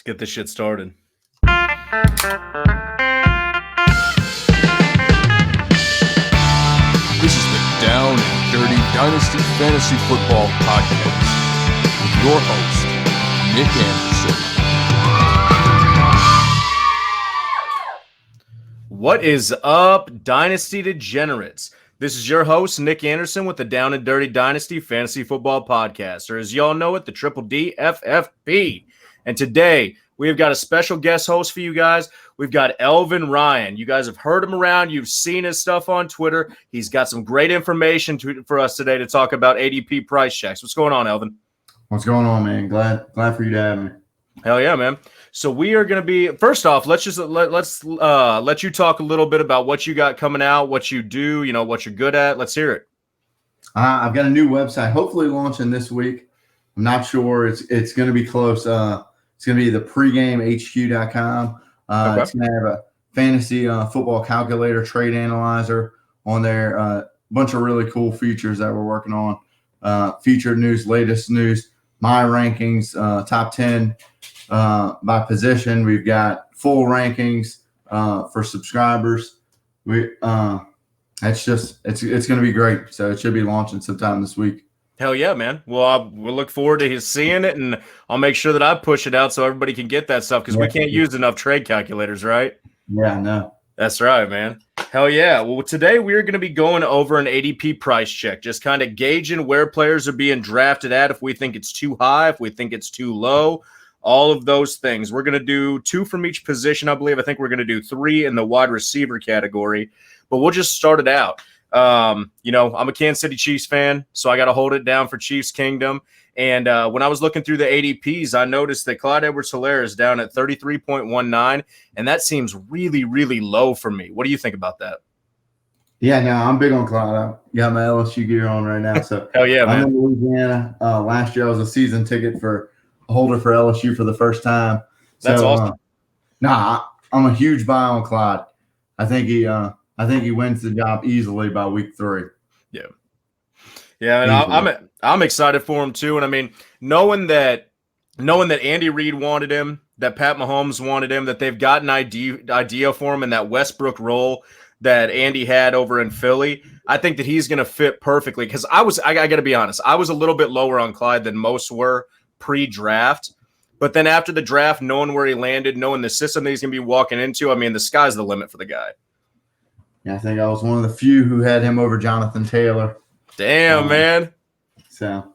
Let's get this shit started. This is the Down and Dirty Dynasty Fantasy Football Podcast with your host, Nick Anderson. What is up, Dynasty Degenerates? This is your host, Nick Anderson, with the Down and Dirty Dynasty Fantasy Football Podcast, or as y'all know it, the Triple DFFP. And today, we have got a special guest host for you guys. We've got Elvin Ryan. You guys have heard him around. You've seen his stuff on Twitter. He's got some great information for us today to talk about ADP Price Checks. What's going on, Elvin? What's going on, man? Glad for you to have me. Hell yeah, man. So we are going to be, first off, let's let you talk a little bit about what you got coming out, what you do, what you're good at. Let's hear it. I've got a new website, hopefully launching this week. I'm not sure. It's going to be close. It's going to be the PreGameHQ.com. Okay. It's going to have a fantasy football calculator, trade analyzer on there. A bunch of really cool features that we're working on. Featured news, latest news, my rankings, top 10 by position. We've got full rankings for subscribers. It's going to be great. So it should be launching sometime this week. Hell yeah, man. Well, we'll look forward to seeing it, and I'll make sure that I push it out so everybody can get that stuff because we can't use enough trade calculators, right? Yeah, no. That's right, man. Hell yeah. Well, today we're going to be going over an ADP price check, just kind of gauging where players are being drafted at, if we think it's too high, if we think it's too low, all of those things. We're going to do 2 from each position, I believe. I think we're going to do 3 in the wide receiver category, but we'll just start it out. I'm a Kansas City Chiefs fan, so I got to hold it down for Chiefs Kingdom. And when I was looking through the ADPs, I noticed that Clyde Edwards-Hilaire is down at 33.19, and that seems really, really low for me. What do you think about that? Yeah, no, I'm big on Claude. I got my LSU gear on right now. So hell yeah, man. I'm in Louisiana. Last year I was a season ticket holder for LSU for the first time. That's awesome. I'm a huge buy on Claude. I think he wins the job easily by week 3. Yeah, and I'm excited for him too. And I mean, knowing that Andy Reid wanted him, that Pat Mahomes wanted him, that they've got an idea for him in that Westbrook role that Andy had over in Philly, I think that he's going to fit perfectly. Because I got to be honest, I was a little bit lower on Clyde than most were pre-draft. But then after the draft, knowing where he landed, knowing the system that he's going to be walking into, I mean, the sky's the limit for the guy. Yeah, I think I was one of the few who had him over Jonathan Taylor. Damn, man. So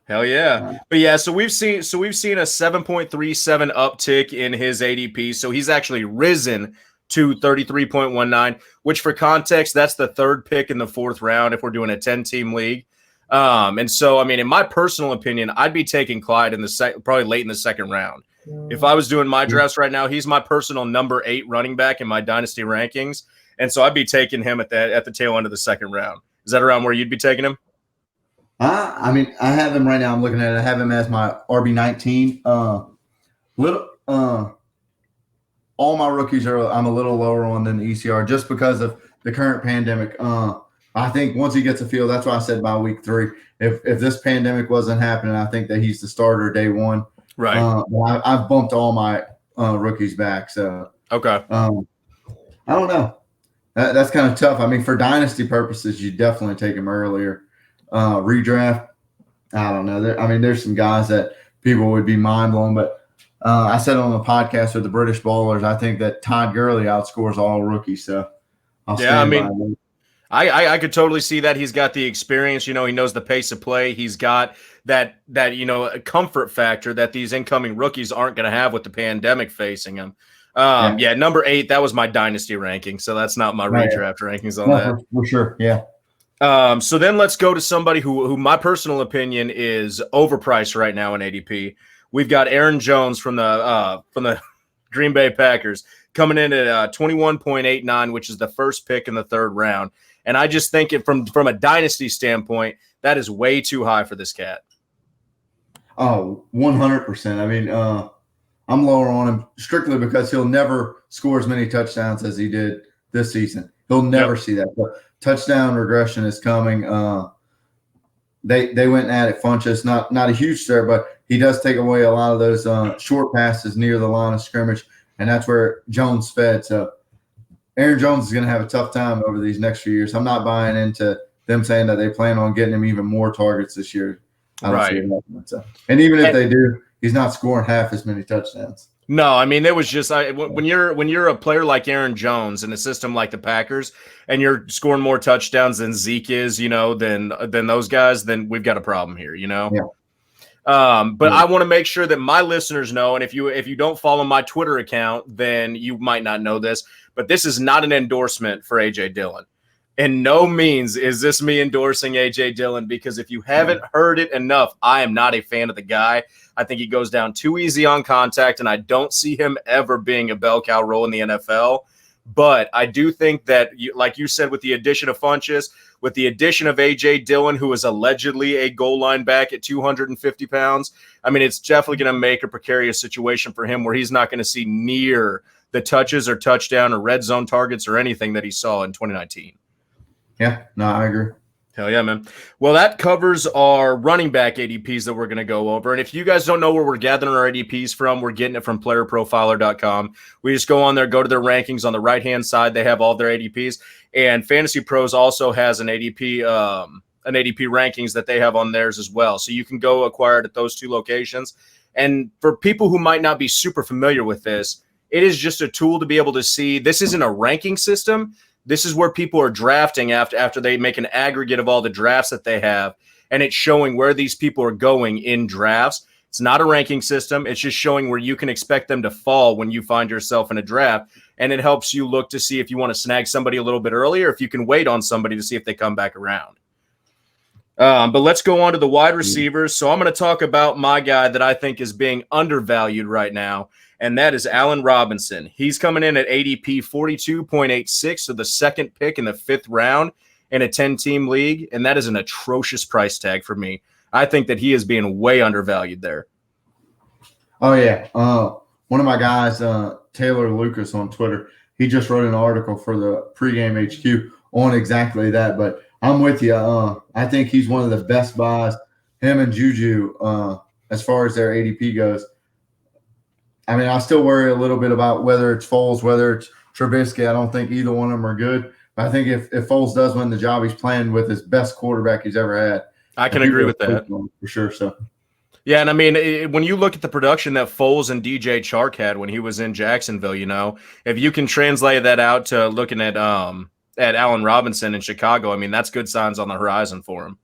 hell yeah. But yeah, so we've seen a 7.37 uptick in his ADP. So he's actually risen to 33.19, which for context, that's the 3rd pick in the 4th round if we're doing a 10-team league. And so, I mean, in my personal opinion, I'd be taking Clyde in probably late in the 2nd round. If I was doing my drafts right now, he's my personal number 8 running back in my dynasty rankings. And so I'd be taking him at the tail end of the 2nd round. Is that around where you'd be taking him? I mean, I have him right now. I'm looking at it. I have him as my RB19. All my rookies I'm a little lower on than the ECR just because of the current pandemic. I think once he gets a feel, that's why I said by week 3. If this pandemic wasn't happening, I think that he's the starter day 1. Right. I've bumped all my rookies back. So okay. I don't know. That's kind of tough. I mean, for dynasty purposes, you definitely take him earlier. Redraft, I don't know. There's some guys that people would be mind blown, but I said on the podcast with the British Ballers, I think that Todd Gurley outscores all rookies. So I'll stand by him. I could totally see that. He's got the experience. He knows the pace of play. He's got that a comfort factor that these incoming rookies aren't going to have with the pandemic facing him. Number 8, that was my dynasty ranking, so that's not my redraft rankings on that. For sure, yeah. So then let's go to somebody who my personal opinion is overpriced right now in ADP. We've got Aaron Jones from the Green Bay Packers coming in at 21.89, which is the 1st pick in the 3rd round. And I just think from a dynasty standpoint, that is way too high for this cat. Oh, 100%. I mean, I'm lower on him strictly because he'll never score as many touchdowns as he did this season. He'll never see that. But touchdown regression is coming. They went and added Funchess, not a huge start, but he does take away a lot of those short passes near the line of scrimmage, and that's where Jones fed. So Aaron Jones is going to have a tough time over these next few years. I'm not buying into them saying that they plan on getting him even more targets this year. I don't see it happening. So. And even if they do, he's not scoring half as many touchdowns. No, I mean, it was just when you're a player like Aaron Jones in a system like the Packers and you're scoring more touchdowns than Zeke is, than those guys, then we've got a problem here, Yeah. But I want to make sure that my listeners know, and if you don't follow my Twitter account, then you might not know this, but this is not an endorsement for AJ Dillon. In no means is this me endorsing AJ Dillon, because if you haven't heard it enough, I am not a fan of the guy. I think he goes down too easy on contact, and I don't see him ever being a bell cow role in the NFL. But I do think that, like you said, with the addition of Funchess, with the addition of A.J. Dillon, who is allegedly a goal line back at 250 pounds, I mean, it's definitely going to make a precarious situation for him where he's not going to see near the touches or touchdown or red zone targets or anything that he saw in 2019. Yeah, no, I agree. Hell yeah, man. Well, that covers our running back ADPs that we're going to go over. And if you guys don't know where we're gathering our ADPs from, we're getting it from playerprofiler.com. We just go on there, go to their rankings. On the right-hand side, they have all their ADPs. And Fantasy Pros also has an ADP rankings that they have on theirs as well. So you can go acquire it at those two locations. And for people who might not be super familiar with this, it is just a tool to be able to see. This isn't a ranking system. This is where people are drafting after they make an aggregate of all the drafts that they have, and it's showing where these people are going in drafts. It's not a ranking system. It's just showing where you can expect them to fall when you find yourself in a draft, and it helps you look to see if you want to snag somebody a little bit earlier, if you can wait on somebody to see if they come back around. But let's go on to the wide receivers. So I'm going to talk about my guy that I think is being undervalued right now, and that is Allen Robinson. He's coming in at ADP 42.86, so the second pick in the 5th round in a 10-team league, and that is an atrocious price tag for me. I think that he is being way undervalued there. Oh, yeah. One of my guys, Taylor Lucas on Twitter, he just wrote an article for the PreGame HQ on exactly that, but I'm with you. I think he's one of the best buys, him and Juju, as far as their ADP goes. I mean, I still worry a little bit about whether it's Foles, whether it's Trubisky. I don't think either one of them are good. But I think if Foles does win the job, he's playing with his best quarterback he's ever had. I can agree with that. For sure. So, yeah, and I mean, when you look at the production that Foles and DJ Chark had when he was in Jacksonville, if you can translate that out to looking at Allen Robinson in Chicago, I mean, that's good signs on the horizon for him.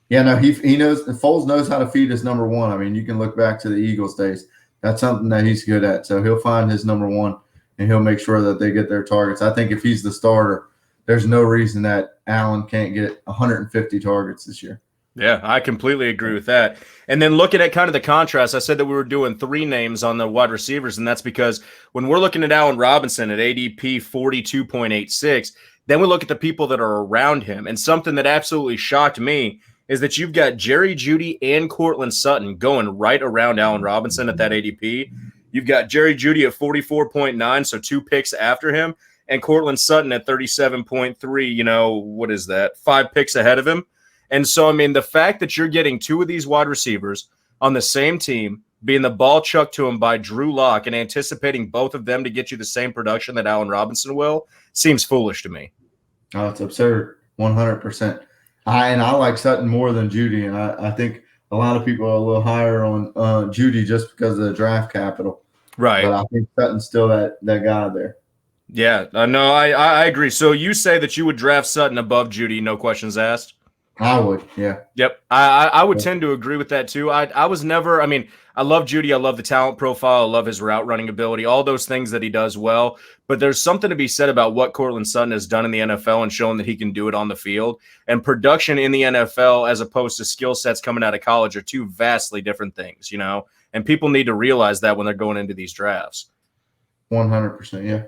Yeah, no, he knows. Foles knows how to feed his number one. I mean, you can look back to the Eagles days. That's something that he's good at. So he'll find his number one, and he'll make sure that they get their targets. I think if he's the starter, there's no reason that Allen can't get 150 targets this year. Yeah, I completely agree with that. And then looking at kind of the contrast, I said that we were doing 3 names on the wide receivers, and that's because when we're looking at Allen Robinson at ADP 42.86, then we look at the people that are around him. And something that absolutely shocked me is that you've got Jerry Jeudy and Courtland Sutton going right around Allen Robinson at that ADP. You've got Jerry Jeudy at 44.9, so 2 picks after him, and Courtland Sutton at 37.3, what is that, 5 picks ahead of him. And so, I mean, the fact that you're getting 2 of these wide receivers on the same team, being the ball chucked to him by Drew Lock and anticipating both of them to get you the same production that Allen Robinson will, seems foolish to me. Oh, it's absurd, 100%. I like Sutton more than Jeudy, and I think a lot of people are a little higher on Jeudy just because of the draft capital. Right. But I think Sutton's still that guy there. Yeah, no, I agree. So you say that you would draft Sutton above Jeudy, no questions asked? I would, yeah. Yep. I would tend to agree with that too. I was never, I mean, I love Jeudy. I love the talent profile. I love his route running ability, all those things that he does well. But there's something to be said about what Courtland Sutton has done in the NFL and shown that he can do it on the field. And production in the NFL as opposed to skill sets coming out of college are 2 vastly different things, and people need to realize that when they're going into these drafts. 100%, yeah.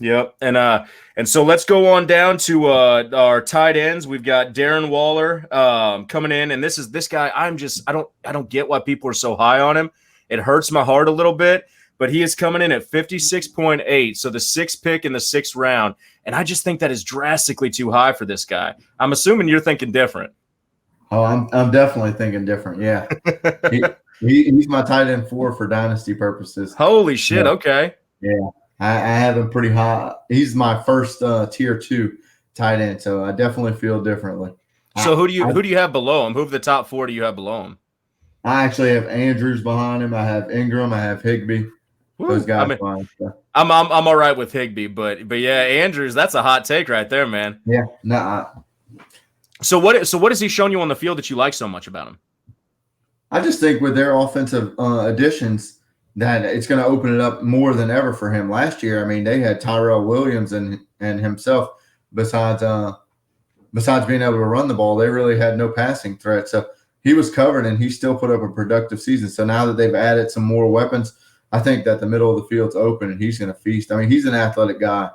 Yep. And so let's go on down to our tight ends. We've got Darren Waller coming in, and this guy, I don't get why people are so high on him. It hurts my heart a little bit, but he is coming in at 56.8, so the 6th pick in the 6th round, and I just think that is drastically too high for this guy. I'm assuming you're thinking different. Oh, I'm definitely thinking different. Yeah. He's my tight end 4 for dynasty purposes. Holy shit! Yeah. Okay. Yeah, I have him pretty high. He's my first tier 2 tight end, so I definitely feel differently. So who do you have below him? Who of the top 4 do you have below him? I actually have Andrews behind him. I have Ingram. I have Higbee. Those guys. I'm all right with Higbee, but yeah, Andrews. That's a hot take right there, man. Yeah. No. So what has he shown you on the field that you like so much about him? I just think with their offensive additions that it's going to open it up more than ever for him. Last year, I mean, they had Tyrell Williams and himself. Besides being able to run the ball, they really had no passing threat. So he was covered, and he still put up a productive season. So now that they've added some more weapons, I think that the middle of the field's open, and he's going to feast. I mean, he's an athletic guy.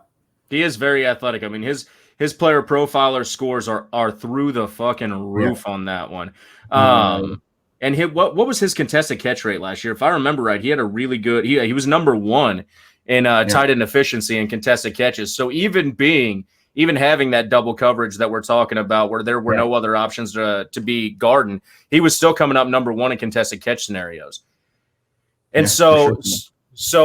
He is very athletic. I mean, his player profiler scores are through the fucking roof on that one. And what was his contested catch rate last year? If I remember right, he had a really good. He was number 1 in tight end efficiency and contested catches. So even having that double coverage that we're talking about, where there were no other options to be guarding, he was still coming up number 1 in contested catch scenarios. And so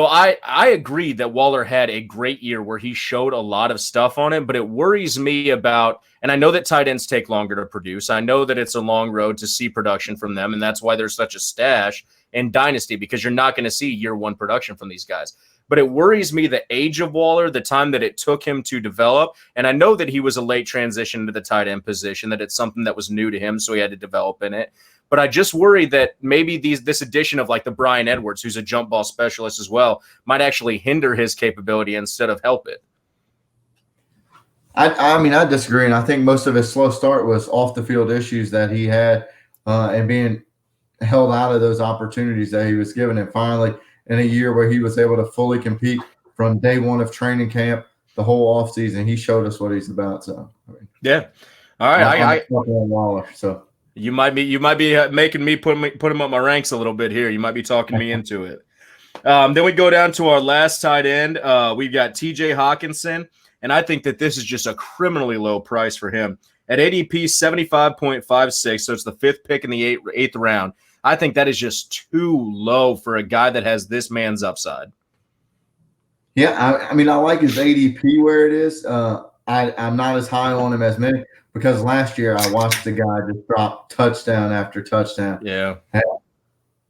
I agree that Waller had a great year where he showed a lot of stuff on it, but it worries me about, and I know that tight ends take longer to produce. I know that it's a long road to see production from them, and that's why there's such a stash in Dynasty, because you're not going to see year 1 production from these guys. But it worries me the age of Waller, the time that it took him to develop. And I know that he was a late transition to the tight end position, that it's something that was new to him, so he had to develop in it. But I just worry that maybe this addition of like the Bryan Edwards, who's a jump ball specialist as well, might actually hinder his capability instead of help it. I mean, I disagree. And I think most of his slow start was off the field issues that he had and being held out of those opportunities that he was given. And finally, in a year where he was able to fully compete from day 1 of training camp, the whole offseason, he showed us what he's about. So, I mean, yeah. All right. I'm on Waller, so. You might be making me put him up my ranks a little bit here. You might be talking me into it. Then we go down to our last tight end. We've got TJ Hawkinson, and I think that this is just a criminally low price for him. At ADP 75.56, so it's the 5th pick in the 8th round. I think that is just too low for a guy that has this man's upside. Yeah, I mean, I like his ADP where it is. I'm not as high on him as many, because last year I watched the guy just drop touchdown after touchdown. Yeah.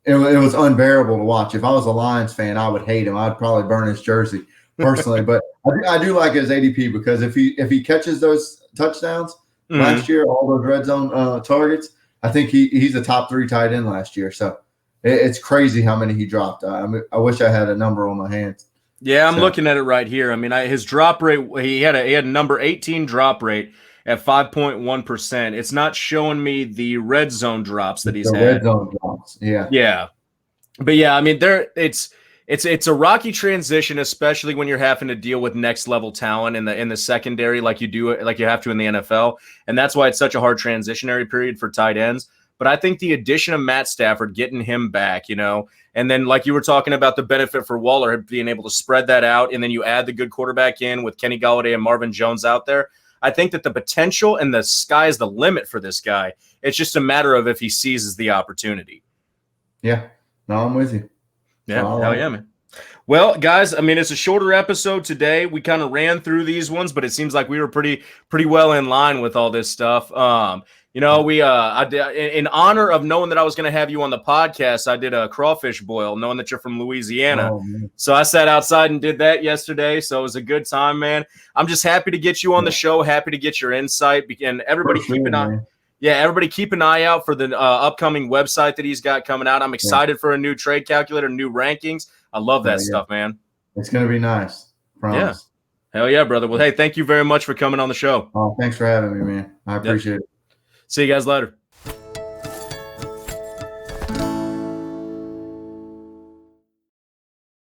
It was unbearable to watch. If I was a Lions fan, I would hate him. I'd probably burn his jersey personally. But I do like his ADP, because if he catches those touchdowns last year, all those red zone targets, I think he's a top 3 tight end last year. So it's crazy how many he dropped. I wish I had a number on my hands. Yeah, I'm looking at it right here. I mean, his drop rate, he had a number 18 drop rate at 5.1%. It's not showing me the red zone drops that he's had. Red zone drops, yeah. Yeah. But yeah, I mean, it's a rocky transition, especially when you're having to deal with next level talent in the secondary like you have to in the NFL. And that's why it's such a hard transitionary period for tight ends. But I think the addition of Matt Stafford, getting him back, and then like you were talking about the benefit for Waller, being able to spread that out, and then you add the good quarterback in with Kenny Golladay and Marvin Jones out there. I think that the potential and the sky is the limit for this guy. It's just a matter of if he seizes the opportunity. Yeah. No, I'm with you. Yeah. Hell yeah, man. Well, guys, I mean, it's a shorter episode today. We kind of ran through these ones, but it seems like we were pretty well in line with all this stuff. I did, in honor of knowing that I was going to have you on the podcast, I did a crawfish boil, knowing that you're from Louisiana. So I sat outside and did that yesterday. So it was a good time, man. I'm just happy to get you on the show. Happy to get your insight. And everybody keep an eye. Yeah, everybody keep an eye out for the upcoming website that he's got coming out. I'm excited for a new trade calculator, new rankings. I love that stuff, man. It's going to be nice. Promise. Yeah. Hell yeah, brother. Well, hey, thank you very much for coming on the show. Oh, thanks for having me, man. I appreciate it. See you guys later.